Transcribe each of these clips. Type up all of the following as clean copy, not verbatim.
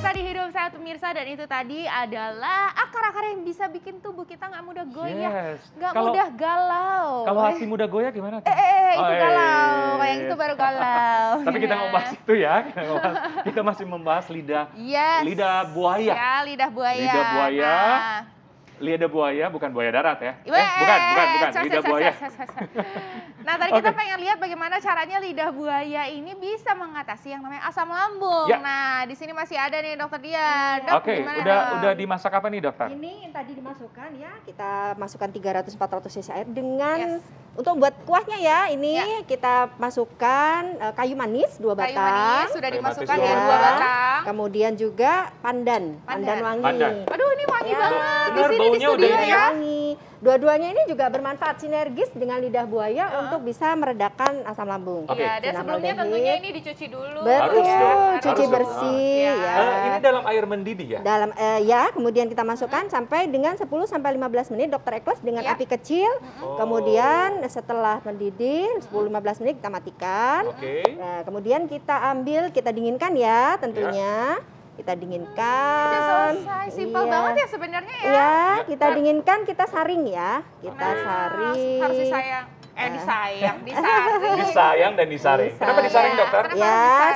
Tadi Hidup Sehat pemirsa, dan itu tadi adalah akar-akar yang bisa bikin tubuh kita nggak mudah goyah, nggak mudah galau. Kalau hati mudah goyah gimana tuh? Itu galau, yang itu baru galau. Tapi kita nggak bahas itu ya, kita masih membahas lidah buaya. Ya, lidah buaya. Lidah buaya. Lidah buaya, bukan buaya darat ya? Bukan. Lidah buaya. Nah, tadi kita pengen lihat bagaimana caranya lidah buaya ini bisa mengatasi yang namanya asam lambung. Ya. Nah, di sini masih ada nih Dokter Dian. Dok, Oke, udah dimasak apa nih dokter? Ini yang tadi dimasukkan ya, kita masukkan 300-400 cc air dengan untuk buat kuahnya ya. Ini kita masukkan kayu manis 2 batang. Kayu manis sudah dimasukkan ya, 2 batang. Kemudian juga pandan wangi. Aduh, ini wangi banget. Benar, baunya udah ini ya. Wangi. Dua-duanya ini juga bermanfaat sinergis dengan lidah buaya untuk bisa meredakan asam lambung. Iya, dan sebelumnya tentunya ini dicuci dulu. Betul, Harus cuci dong. bersih ya. Ini dalam air mendidih ya? Dalam kemudian kita masukkan sampai dengan 10 sampai 15 menit Dokter Ekles dengan api kecil. Kemudian setelah mendidih 10-15 menit kita matikan. Nah, kemudian kita dinginkan ya tentunya. Kita dinginkan. Udah selesai, simpel banget ya sebenarnya ya. Iya, kita dinginkan, kita saring ya. Kita saring. Harus disaring. Disayang dan disaring. Kenapa disaring dokter? Ya,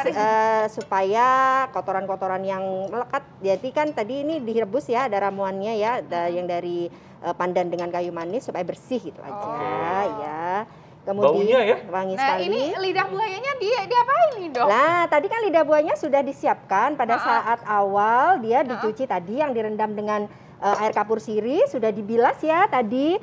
supaya kotoran-kotoran yang melekat. Jadi kan tadi ini direbus ya, ada ramuannya ya, yang dari pandan dengan kayu manis supaya bersih gitu aja ya. Kemudian baunya ya? Wangi nah, sekali. Ini lidah buayanya diapain nih dok? Nah, tadi kan lidah buayanya sudah disiapkan pada saat awal dia dicuci tadi yang direndam dengan air kapur sirih, sudah dibilas ya tadi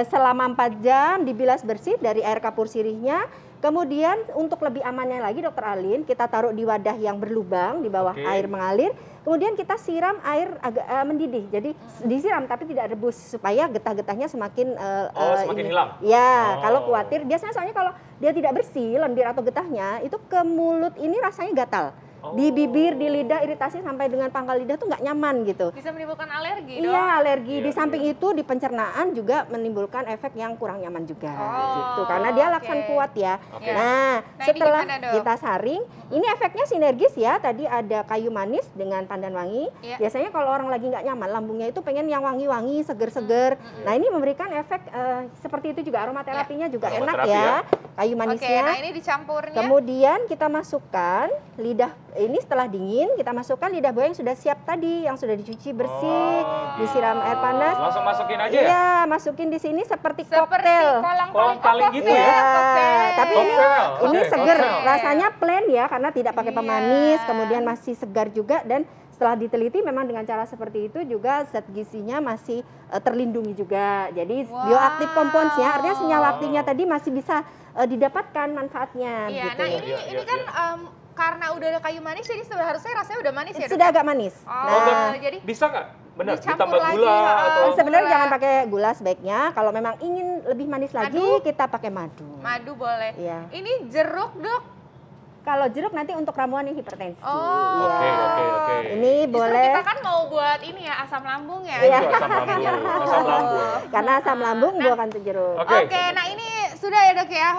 selama 4 jam dibilas bersih dari air kapur sirihnya. Kemudian untuk lebih amannya lagi Dokter Alin, kita taruh di wadah yang berlubang di bawah air mengalir. Kemudian kita siram air agak mendidih. Jadi disiram tapi tidak rebus supaya getah-getahnya semakin hilang. Ya, kalau khawatir biasanya soalnya kalau dia tidak bersih lendir atau getahnya itu ke mulut ini rasanya gatal. Di bibir, di lidah iritasi sampai dengan pangkal lidah tuh nggak nyaman gitu. Bisa menimbulkan alergi dong? Iya, alergi. Di samping itu di pencernaan juga menimbulkan efek yang kurang nyaman juga gitu. Karena dia laksan kuat ya. Nah, setelah kita saring, ini efeknya sinergis ya. Tadi ada kayu manis dengan pandan wangi. Biasanya kalau orang lagi nggak nyaman lambungnya itu pengen yang wangi-wangi, seger-seger. Nah, ini memberikan efek seperti itu juga, aromaterapinya juga enak ya. Kayu manisnya. Nah ini dicampurnya. Kemudian kita masukkan lidah ini setelah dingin, kita masukkan lidah buaya yang sudah siap tadi, yang sudah dicuci bersih, disiram air panas. Langsung masukin aja ya? Iya, masukin di sini seperti koktail. Kolang-kaling gitu ya? Tapi ini seger, rasanya plain ya, karena tidak pakai pemanis, kemudian masih segar juga, dan setelah diteliti memang dengan cara seperti itu juga zat gizinya masih terlindungi juga. Jadi bioaktif compounds-nya, artinya senyawa aktifnya tadi masih bisa didapatkan manfaatnya. Iya, gitu. nah ini kan karena udah ada kayu manis, jadi harusnya rasanya udah manis ya? Sudah agak manis. Jadi bisa nggak? Benar, dicampur ditambah gula atau? Sebenarnya jangan pakai gula sebaiknya. Kalau memang ingin lebih manis lagi, kita pakai madu. Madu boleh. Iya. Ini jeruk dok? Kalau jeruk nanti untuk ramuan yang hipertensi. Oke. Ini boleh. Kita kan mau buat ini ya, asam lambung ya. Iya. Asam lambung. Karena asam lambung bukan untuk jeruk. Oke, nah ini sudah ya dok ya.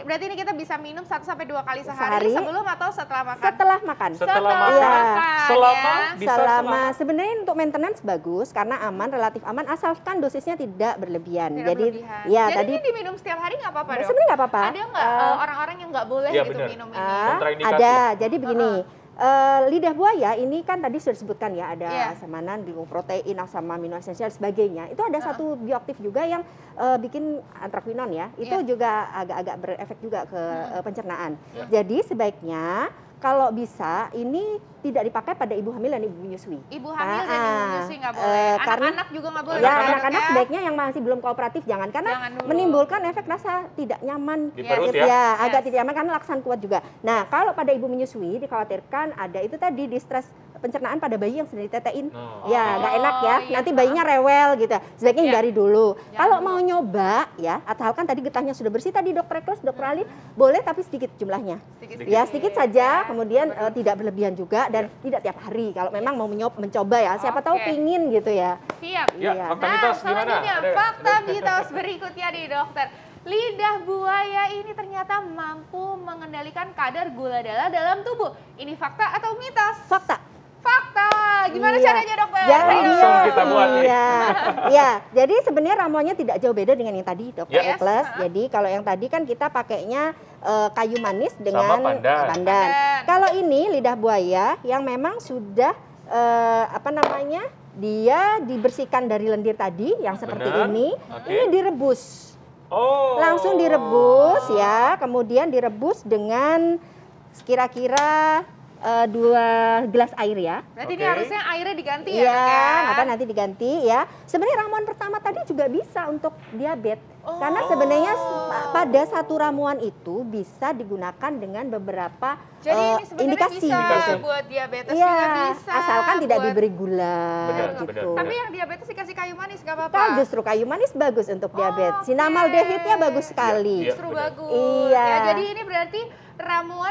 Berarti ini kita bisa minum 1 sampai 2 kali sehari sebelum atau setelah makan? Setelah makan. Setelah makan. Selama sebenarnya untuk maintenance bagus karena aman, relatif aman asalkan dosisnya tidak berlebihan. Jadi tadi ini diminum setiap hari nggak apa-apa dok? Sebenarnya nggak apa-apa. Ada nggak orang-orang yang nggak boleh gitu minum ini? Ada. Jadi begini. Lidah buaya ini kan tadi sudah disebutkan ya, ada asam-anan, protein, asam amino esensial sebagainya. Itu ada satu bioaktif juga yang bikin antraquinon ya. Itu juga agak-agak berefek juga ke pencernaan. Jadi sebaiknya kalau bisa ini tidak dipakai pada ibu hamil dan ibu menyusui. Ibu hamil dan ibu menyusui nggak boleh. Anak-anak juga nggak boleh. Ya, anak-anak sebaiknya yang masih belum kooperatif jangan, karena menimbulkan efek rasa tidak nyaman di perut ya. Agak tidak nyaman karena laksan kuat juga. Nah, kalau pada ibu menyusui dikhawatirkan ada itu tadi distres pencernaan pada bayi yang sedang ditetein. Ya, nggak enak ya. Nanti bayinya rewel gitu. Sebaiknya hindari dulu. Kalau mau nyoba ya, asalkan tadi getahnya sudah bersih tadi Dokter Ekles, Dokter Alin, boleh tapi sedikit jumlahnya. Sedikit saja, kemudian tidak berlebihan juga dan tidak tiap hari. Kalau memang mau mencoba ya, siapa tahu pingin gitu ya. Siap. Fakta mitos gimana? Fakta mitos berikutnya nih dokter. Lidah buaya ini ternyata mampu mengendalikan kadar gula darah dalam tubuh. Ini fakta atau mitos? Fakta. Fakta. gimana caranya dokter? Jadi, langsung kita buat nih. Iya, jadi sebenarnya ramuannya tidak jauh beda dengan yang tadi dokter Ekles. Jadi kalau yang tadi kan kita pakainya kayu manis dengan pandan. Kalau ini lidah buaya yang memang sudah dia dibersihkan dari lendir tadi yang seperti ini direbus. Langsung direbus ya, kemudian direbus dengan kira-kira 2 gelas air ya. Berarti ini harusnya airnya diganti ya? Iya, nanti diganti ya. Sebenarnya ramuan pertama tadi juga bisa untuk diabetes. Karena sebenarnya pada satu ramuan itu bisa digunakan dengan beberapa indikasi. Bisa buat diabetes juga bisa. Asalkan tidak diberi gula gitu. Tapi yang diabetes dikasih kayu manis gak apa-apa? Justru kayu manis bagus untuk diabetes. Sinamaldehidnya bagus sekali. Justru bagus. Iya. Ya, jadi ini berarti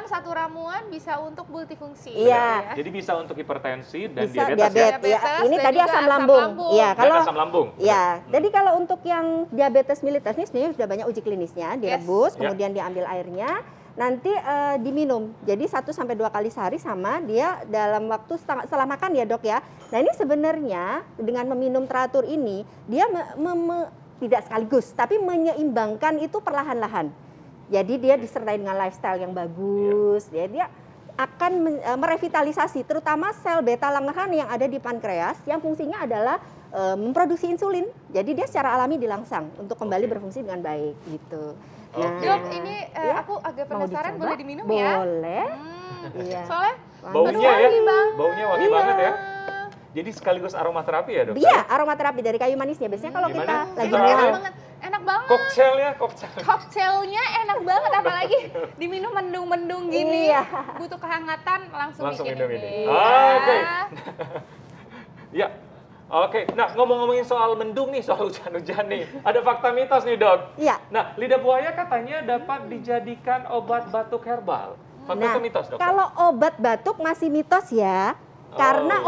satu ramuan bisa untuk multifungsi. Iya. Jadi bisa untuk hipertensi dan bisa diabetes ya. Ini tadi asam lambung. Iya, kalau asam lambung. Iya. Jadi kalau untuk yang diabetes mellitus ini sebenarnya sudah banyak uji klinisnya, direbus, kemudian diambil airnya, nanti diminum. Jadi 1 sampai 2 kali sehari sama dia dalam waktu setelah makan ya, Dok ya. Nah, ini sebenarnya dengan meminum teratur ini dia tidak sekaligus tapi menyeimbangkan itu perlahan-lahan. Jadi dia disertai dengan lifestyle yang bagus, dia akan merevitalisasi terutama sel beta Langerhans yang ada di pankreas yang fungsinya adalah memproduksi insulin. Jadi dia secara alami dirangsang untuk kembali berfungsi dengan baik gitu. Nah, Dok, ini aku agak penasaran, boleh diminum ya? Boleh. Soalnya baunya baunya wangi banget ya. Jadi sekaligus aromaterapi ya, Dok? Iya, aromaterapi dari kayu manisnya. Biasanya kalau kita lagi enak banget. Koktailnya enak banget, apalagi diminum mendung-mendung gini. Butuh kehangatan, langsung bikin ini. Oke. Ya. Oke, nah ngomongin soal mendung nih, soal hujan-hujan nih. Ada fakta mitos nih, Dok. Iya. Nah, lidah buaya katanya dapat dijadikan obat batuk herbal. Fakta itu mitos, Dok? Kalau obat batuk masih mitos ya. Karena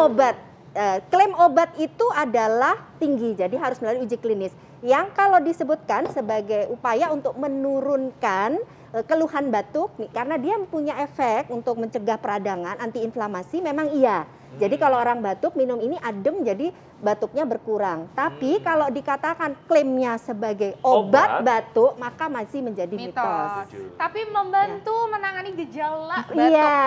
klaim obat itu adalah tinggi, jadi harus melalui uji klinis. Yang kalau disebutkan sebagai upaya untuk menurunkan keluhan batuk, karena dia punya efek untuk mencegah peradangan, antiinflamasi, memang iya. Jadi kalau orang batuk minum ini adem, jadi batuknya berkurang. Tapi kalau dikatakan klaimnya sebagai obat batuk, maka masih menjadi mitos. Tapi membantu menangani gejala batuk. Iya,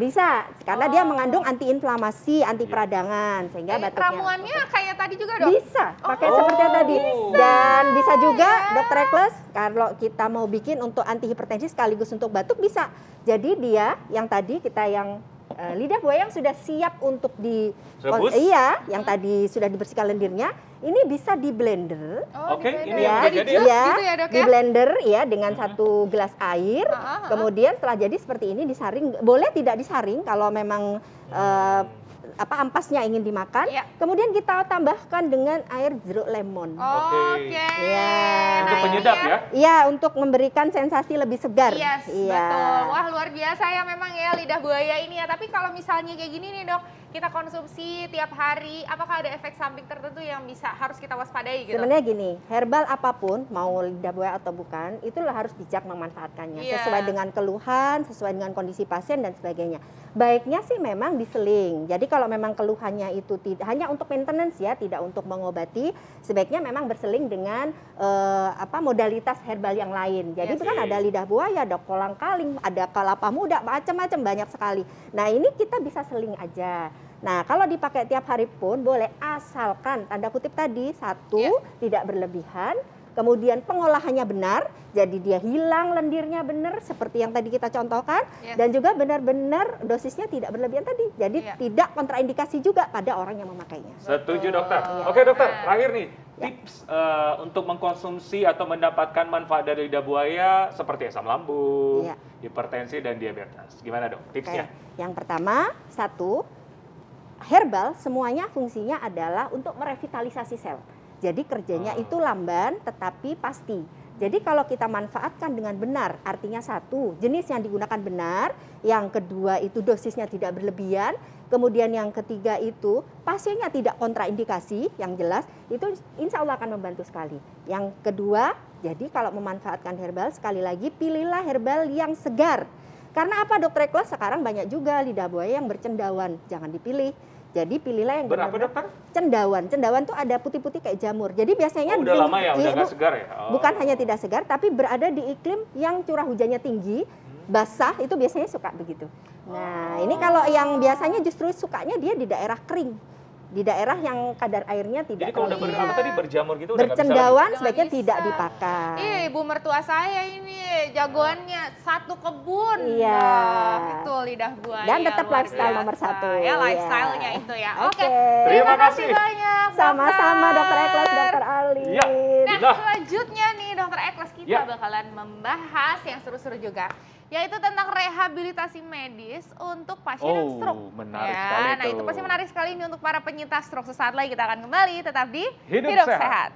bisa. Karena dia mengandung antiinflamasi, anti peradangan, sehingga batuknya. Ramuannya kayak tadi juga, Dok? Bisa, pakai seperti yang tadi. Dan bisa juga, Dokter Ekles, kalau kita mau bikin untuk anti hipertensi sekaligus untuk batuk bisa. Jadi dia yang tadi kita yang lidah buaya yang sudah siap untuk yang tadi sudah dibersihkan lendirnya, ini bisa di blender. Ini di blender ya dengan 1 gelas air. Kemudian setelah jadi seperti ini disaring, boleh tidak disaring kalau memang ampasnya ingin dimakan. Kemudian kita tambahkan dengan air jeruk lemon. Untuk penyedap ya? Iya, untuk memberikan sensasi lebih segar. Betul. Wah, luar biasa ya memang ya lidah buaya ini ya. Tapi kalau misalnya kayak gini nih, Dok, kita konsumsi tiap hari, apakah ada efek samping tertentu yang harus kita waspadai gitu? Sebenarnya gini, herbal apapun, mau lidah buaya atau bukan, itulah harus bijak memanfaatkannya. Sesuai dengan keluhan, sesuai dengan kondisi pasien dan sebagainya. Baiknya sih memang diseling. Jadi kalau memang keluhannya itu hanya untuk maintenance ya, tidak untuk mengobati, sebaiknya memang berseling dengan modalitas herbal yang lain. Jadi kan ada lidah buaya, ada kolang-kaling, ada kelapa muda, macam-macam banyak sekali. Nah, ini kita bisa seling aja. Nah, kalau dipakai tiap hari pun boleh, asalkan tanda kutip tadi, tidak berlebihan, kemudian pengolahannya benar, jadi dia hilang lendirnya benar seperti yang tadi kita contohkan, dan juga benar-benar dosisnya tidak berlebihan tadi, jadi tidak kontraindikasi juga pada orang yang memakainya. Setuju, Dokter. Oke, Dokter, terakhir nih, tips untuk mengkonsumsi atau mendapatkan manfaat dari lidah buaya seperti asam lambung, hipertensi, dan diabetes. Gimana, Dok, tipsnya? Yang pertama, herbal semuanya fungsinya adalah untuk merevitalisasi sel. Jadi kerjanya itu lamban tetapi pasti. Jadi kalau kita manfaatkan dengan benar, artinya 1, jenis yang digunakan benar, yang kedua itu dosisnya tidak berlebihan, kemudian yang ketiga itu pasiennya tidak kontraindikasi, yang jelas itu insya Allah akan membantu sekali. Yang kedua, jadi kalau memanfaatkan herbal, sekali lagi pilihlah herbal yang segar. Karena apa, Dokter Ekles? Sekarang banyak juga lidah buaya yang bercendawan, jangan dipilih. Jadi pilihlah yang Berapa benar-benar dokter? cendawan. Cendawan tuh ada putih-putih kayak jamur. Jadi biasanya Udah lama ya, udah nggak segar ya? Bukan hanya tidak segar, tapi berada di iklim yang curah hujannya tinggi, basah, itu biasanya suka begitu. Nah, ini kalau yang biasanya justru sukanya dia di daerah kering, di daerah yang kadar airnya tidak. Jadi kalau udah berjamur gitu udah nggak bisa bercendawan lagi. sebaiknya Udah nggak tidak bisa. dipakai. Ibu mertua saya ini jagoannya satu kebun. Iya. Nah, itu lidah buaya. Dan tetap luar lifestyle biasa. nomor 1. Ya, lifestyle-nya itu ya. Oke. Oke. Terima kasih banyak. Sama-sama Dokter Eklas, Dokter Ali. Iya. Nah, selanjutnya nih Dokter Eklas kita Ya. bakalan membahas yang seru-seru juga, yaitu tentang rehabilitasi medis untuk pasien yang stroke. Menarik Ya, sekali nah tuh. itu pasti menarik sekali ini untuk para penyintas stroke. Sesaat lagi kita akan kembali tetap di Hidup Sehat. Sehat.